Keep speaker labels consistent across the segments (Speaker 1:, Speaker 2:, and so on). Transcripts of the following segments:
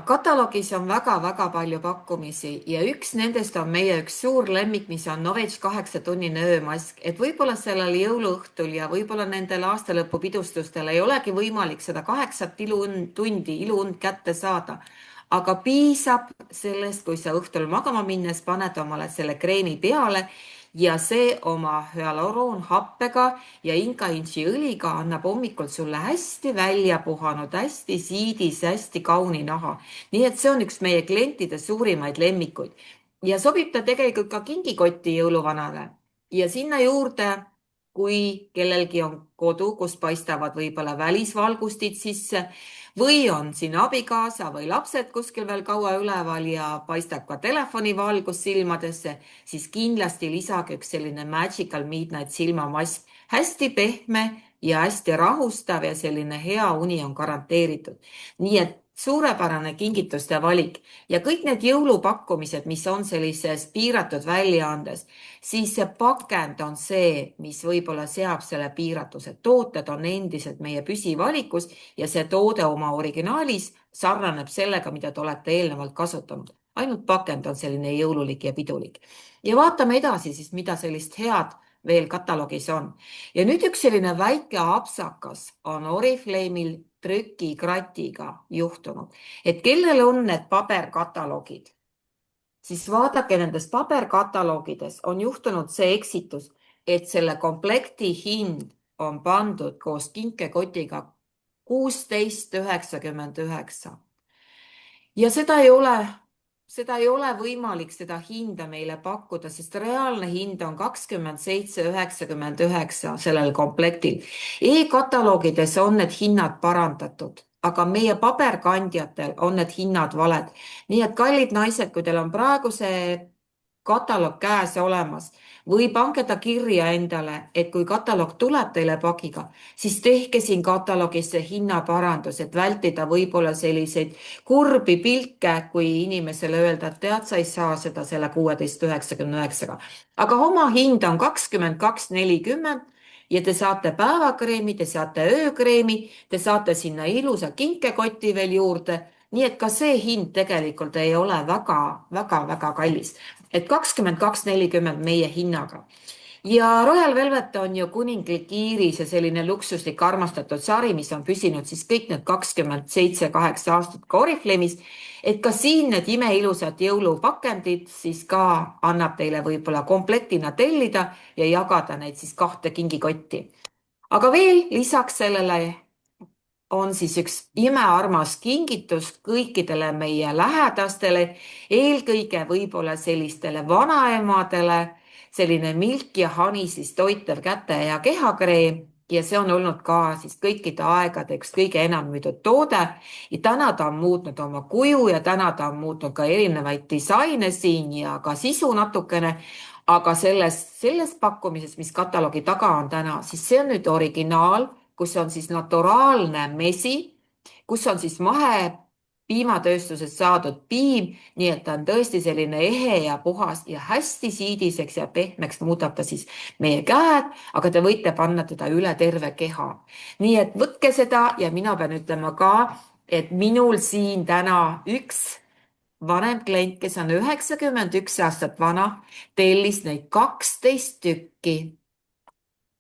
Speaker 1: Kataloogis on väga-väga palju pakkumisi ja üks nendest on meie üks suur lemmik, mis on Novage 8-tunnine öömask, et võib-olla sellel jõuluõhtul ja võib-olla nendel aastalõpupidustustel ei olegi võimalik seda 8 tundi iluund kätte saada. Aga piisab sellest, kui sa õhtul magama minnes paned omale selle kreemi peale ja see oma hüaluroonhappega ja inkaintsi õliga annab hommikul sulle hästi välja puhanud, hästi siidis, hästi kauni naha. Nii et see on üks meie klientide suurimaid lemmikuid ja sobib ta tegelikult ka kingikotti jõuluvanale ja sinna juurde, kui kellelgi on kodu, kus paistavad võib-olla välisvalgustid sisse või on siin abikaasa või lapsed kuskil veel kaua üleval ja paistab ka telefonivalgus silmadesse, siis kindlasti lisage üks selline Magical Midnight silmamask. Hästi pehme ja hästi rahustav ja selline hea uni on garanteeritud. Nii et suurepärane kingituste valik ja kõik need jõulupakkumised, mis on sellises piiratud väljaandes, siis see pakend on see, mis võib-olla seab selle piiratuse. Tooted on endiselt meie püsivalikus ja see toode oma originaalis sarnaneb sellega, mida te olete eelnevalt kasutanud. Ainult pakend on selline jõululik ja pidulik. Ja vaatame edasi siis, mida sellist head veel kataloogis on. Ja nüüd üks selline väike apsakas on Oriflame'il trükikratiga juhtunud, et kellel on need paberkataloogid, siis vaadake nendes paberkataloogides on juhtunud see eksitus, et selle komplekti hind on pandud koos kinkekotiga 16,99. Ja seda ei ole võimalik seda hinda meile pakkuda, sest reaalne hind on 27,99 sellel komplektil. E-kataloogides on need hinnad parandatud, aga meie paberkandjatel on need hinnad valed. Nii et kallid naised, kui teil on praegu see kataloog käes olemas või pange ta kirja endale, et kui kataloog tuleb teile pakiga, siis tehke siin kataloogis see hinnaparandus, et vältida võib-olla selliseid kurbi pilke, kui inimesele öelda, et tead, sa ei saa seda selle 16,99-ga. Aga oma hind on 22,40 ja te saate päevakreemi, te saate öökreemi, te saate sinna ilusa kinkekoti veel juurde. Nii et ka see hind tegelikult ei ole väga kallis, et 22,40 meie hinnaga. Ja Royal Velvet on ju kuninglik Iiris ja selline luksuslik armastatud sari, mis on püsinud siis kõik need 27-8 aastat ka Oriflame'is, et ka siin need imeilusad jõulupakendid siis ka annab teile võib-olla komplektina tellida ja jagada neid siis 2 kingikotti. Aga veel lisaks sellele on siis üks imearmas kingitus kõikidele meie lähedastele, eelkõige võib-olla sellistele vanaemadele, selline Milk ja Honey siis toitev käte- ja kehakreem ja see on olnud ka siis kõikide aegade üks kõige enam müüdud toode ja täna ta on muutnud oma kuju ja täna ta on muutnud ka erinevaid disaine siin ja ka sisu natukene, aga selles pakkumises, mis kataloogi taga on täna, siis see on nüüd originaal, kus on siis naturaalne mesi, kus on siis piimatööstusest saadud piim, nii et ta on tõesti selline ehe ja puhas ja hästi siidiseks ja pehmeks muudab ta siis meie käed, aga te võite panna teda üle terve keha. Nii et võtke seda ja mina pean ütlema ka, et minul siin täna üks vanem klient, kes on 91 aastat vana, tellis neid 12 tükki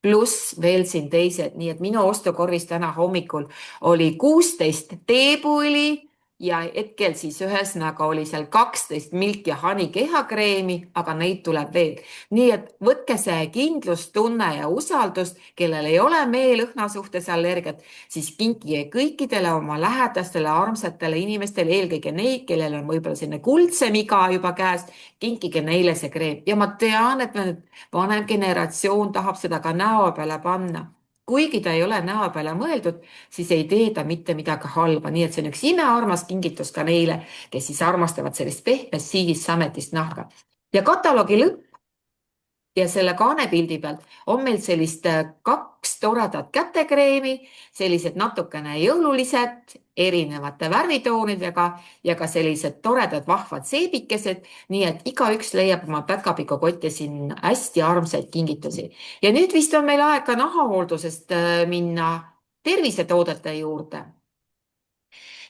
Speaker 1: pluss veel siin teised, nii et minu ostukorvis täna hommikul oli 16 teepuuli ja hetkel siis ühesõnaga oli seal 12 Milk ja Honey kehakreemi, aga neid tuleb veel. Nii et võtke see kindlustunne ja usaldus, kellel ei ole meelõhna suhtes allergiat, siis kinkige kõikidele oma lähedastele, armsatele inimestele, eelkõige neid, kellel on võib-olla selline kuldsem iga juba käes, kinkige neile see kreem. Ja ma tean, et vanem generatsioon tahab seda ka näo peale panna. Kuigi ta ei ole näo peale mõeldud, siis ei tee ta mitte midagi halba, nii et see on üks imearmas kingitus ka neile, kes siis armastavad sellist pehmest siidist sametist nahka. Ja kataloogi lõpp ja selle kaanepildi pealt on meil sellist 2 toredat kätekreemi, sellised natukene jõululised, erinevate värvitoonidega ja ka sellised toredad vahvad seebikesed, nii et igaüks leiab oma päkapikukotti siin hästi armsaid kingitusi. Ja nüüd vist on meil aeg ka nahahooldusest minna tervisetoodete juurde.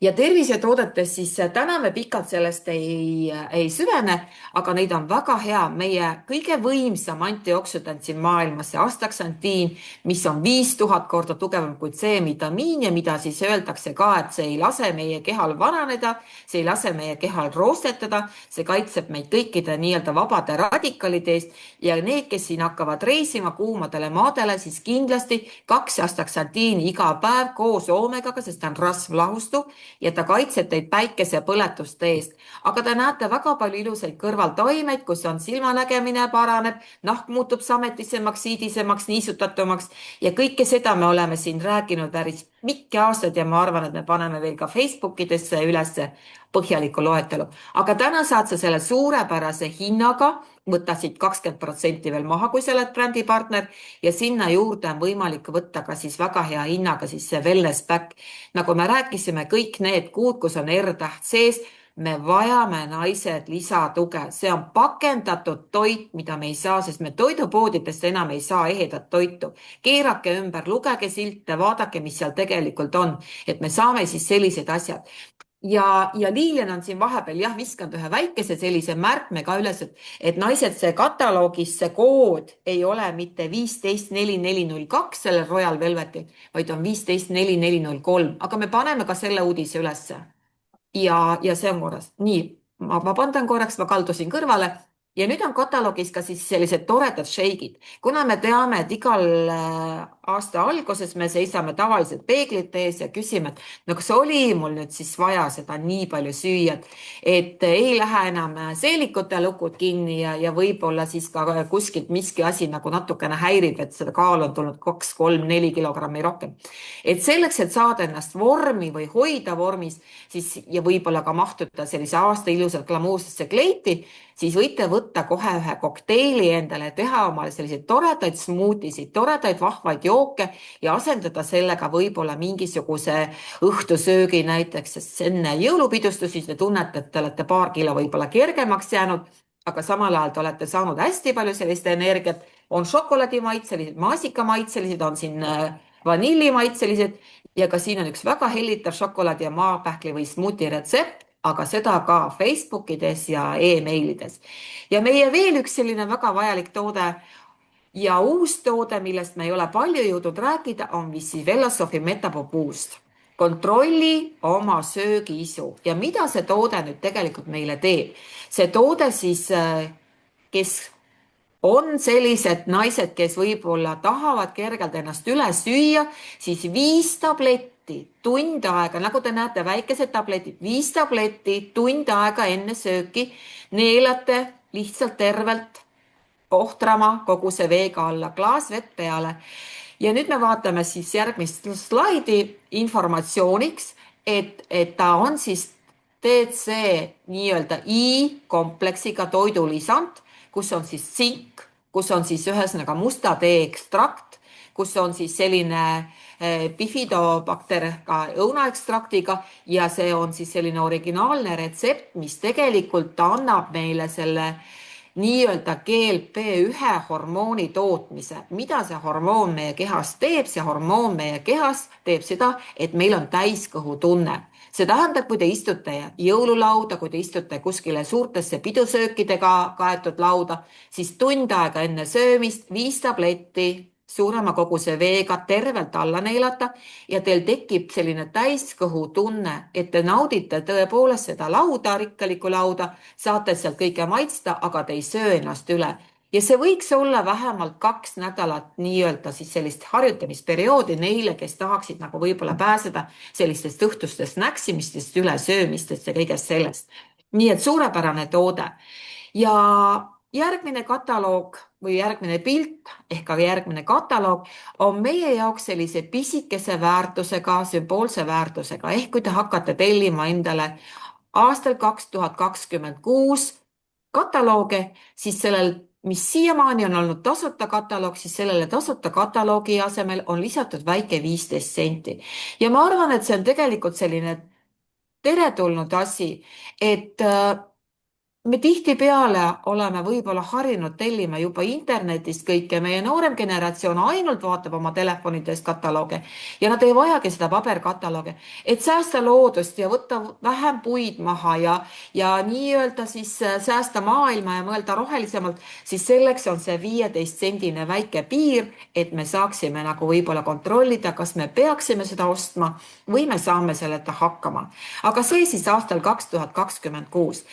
Speaker 1: ja tervisetoodetes siis täna me pikalt sellest ei süvene, aga neid on väga hea. Meie kõige võimsam antioksüdant siin maailmas, see astaksantiin, mis on 5000 korda tugevam kui C-vitamiin ja mida siis öeldakse ka, et see ei lase meie kehal vananeda, see ei lase meie kehal roostetada, see kaitseb meid kõikide nii-öelda vabade radikaalide eest ja need, kes siin hakkavad reisima kuumadele maadele, siis kindlasti 2 astaksantiini iga päev koos oomegaga, sest ta on rasvlahustuv ja ta kaitseb teid päikesepõletuste eest. Aga te näete väga palju ilusaid kõrvaltoimeid, kus on silmanägemine paraneb, nahk muutub sametisemaks, siidisemaks, niisutatumaks ja kõike seda me oleme siin rääkinud päris pikki aastaid ja ma arvan, et me paneme veel ka Facebookidesse ülesse põhjaliku loetelu. Aga täna saad sa selle suurepärase hinnaga, võtta siit 20% veel maha, kui sa oled brändipartner ja sinna juurde on võimalik võtta ka siis väga hea hinnaga siis see wellness back. Nagu me rääkisime, kõik need kuud, kus on R-täht sees, me vajame naised lisatuge, see on pakendatud toit, mida me ei saa, sest me toidupoodidest enam ei saa ehedat toitu. Keerake ümber, lugege silte, vaadake, mis seal tegelikult on, et me saame siis sellised asjad. Ja Liilian on siin vahepeal jah viskanud ühe väikese sellise märkme ka üles, et naised, see kataloogis see kood ei ole mitte 154402 sellel Royal Velvetil, vaid on 154403, aga me paneme ka selle uudise ülesse ja see on korras. Nii, ma vabandan korraks, ma kaldusin kõrvale. Ja nüüd on kataloogis ka siis sellised toredad šeigid. Kuna me teame, et igal aasta alguses me seisame tavaliselt peeglite ees ja küsime, et no kas oli mul nüüd siis vaja seda nii palju süüa, et ei lähe enam seelikute lukud kinni ja võib-olla siis ka kuskilt miski asi nagu natukene häirib, et seda kaal on tulnud 2, 3, 4 kilogrammi rohkem. Et selleks, et saada ennast vormi või hoida vormis, siis ja võib-olla ka mahtuda sellise aasta ilusalt glamuursesse kleiti, siis võite võtta kohe ühe kokteili endale, teha omale selliseid toredaid smuutisid, toredaid vahvaid jooke ja asendada sellega võib-olla mingisuguse õhtusöögi näiteks, sest enne jõulupidustusi te tunnete, et te olete paar kilo võib-olla kergemaks jäänud, aga samal ajal te olete saanud hästi palju sellist energiat, on šokolaadimaitselised, maasikamaitselised, on siin vanillimaitselised ja ka siin on üks väga hellitav šokolaadi ja maapähkli või smuuti retsept, aga seda ka Facebookides ja e-mailides. Ja meie veel üks selline väga vajalik toode ja uus toode, millest me ei ole palju jõudnud rääkida, on Vesivelosoffi Metapo Boost. Kontrolli oma söögiisu ja mida see toode nüüd tegelikult meile teeb. See toode siis, kes on sellised naised, kes võib-olla tahavad kergelt ennast üle süüa, siis 5 tabletti tund aega, nagu te näete, väikesed tabletid, 5 tabletti tund aega enne sööki, neelate lihtsalt tervelt ohtrama kogu see veega alla, klaas vett peale. Ja nüüd me vaatame siis järgmist slaidi informatsiooniks, et ta on siis TC nii-öelda I-kompleksiga toidulisand, kus on siis tsink, kus on siis ühesõnaga musta tee ekstrakt, kus on siis selline bifidobakter ka õunaekstraktiga ja see on siis selline originaalne retsept, mis tegelikult annab meile selle nii-öelda GLP-1 hormooni tootmise. Mida see hormoon meie kehas teeb? See hormoon meie kehas teeb seda, et meil on täiskõhutunne. See tähendab, kui te istute jõululauda, kui te istute kuskile suurtesse pidusöökidega kaetud lauda, siis tund aega enne söömist 5 tabletti suurema koguse veega tervelt alla neelata ja teil tekib selline täiskõhutunne, et te naudite tõepoolest seda lauda, rikkalikku lauda, saate sealt kõike maitsta, aga te ei söö ennast üle. Ja see võiks olla vähemalt 2 nädalat nii-öelda siis sellist harjutamisperioodi neile, kes tahaksid nagu võib-olla pääseda sellistest õhtustest näksimistest, ülesöömistest ja kõigest sellest. Nii et suurepärane toode. Ja järgmine kataloog või järgmine pilt ehk ka järgmine kataloog on meie jaoks sellise pisikese väärtusega, sümboolse väärtusega. Ehk kui te hakkate tellima endale aastal 2026 katalooge, siis sellel, mis siiamaani on olnud tasuta kataloog, siis sellele tasuta kataloogi asemel on lisatud väike 15 senti. Ja ma arvan, et see on tegelikult selline teretulnud asi, et me tihtipeale oleme võib-olla harjunud tellima juba internetist kõike, meie noorem generatsioon ainult vaatab oma telefonidest katalooge ja nad ei vajagi seda paberkataloogi, et säästa loodust ja võtta vähem puid maha ja nii-öelda siis säästa maailma ja mõelda rohelisemalt, siis selleks on see 15-sendine väike piir, et me saaksime nagu võib-olla kontrollida, kas me peaksime seda ostma või me saame sellega hakkama. aga see siis aastal 2026.